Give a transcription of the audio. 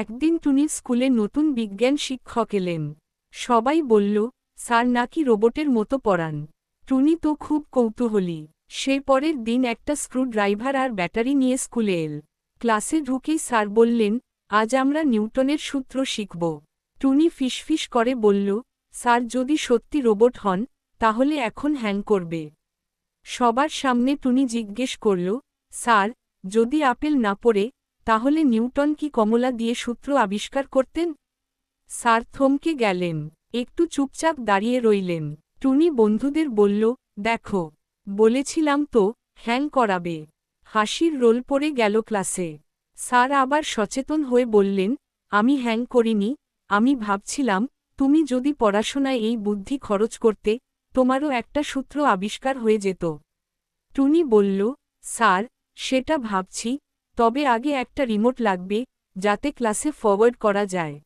একদিন টুনির স্কুলে নতুন বিজ্ঞান শিক্ষক এলেন। সবাই বলল, স্যার নাকি রোবটের মতো পড়ান। টুনি তো খুব কৌতূহলী। সে পরের দিন একটা স্ক্রুড্রাইভার আর ব্যাটারি নিয়ে স্কুলে এল। ক্লাসে ঢুকেই স্যার বললেন, আজ আমরা নিউটনের সূত্র শিখব। টুনি ফিসফিস করে বলল, স্যার যদি সত্যি রোবট হন তাহলে এখন হ্যাং করবে। সবার সামনে টুনি জিজ্ঞেস করল, স্যার যদি আপেল না পড়ে তাহলে নিউটন কি কমলা দিয়ে সূত্র আবিষ্কার করতেন? স্যার থমকে গেলেন, একটু চুপচাপ দাঁড়িয়ে রইলেন। টুনি বন্ধুদের বলল, দেখো, বলেছিলাম তো হ্যাং করাবে। হাসির রোল পড়ে গেল ক্লাসে। স্যার আবার সচেতন হয়ে বললেন, আমি হ্যাং করিনি, আমি ভাবছিলাম তুমি যদি পড়াশোনায় এই বুদ্ধি খরচ করতে তোমারও একটা সূত্র আবিষ্কার হয়ে যেত। টুনি বলল, স্যার সেটা ভাবছি, তবে আগে একটা রিমোট লাগবে যাতে ক্লাসে ফরওয়ার্ড করা যায়।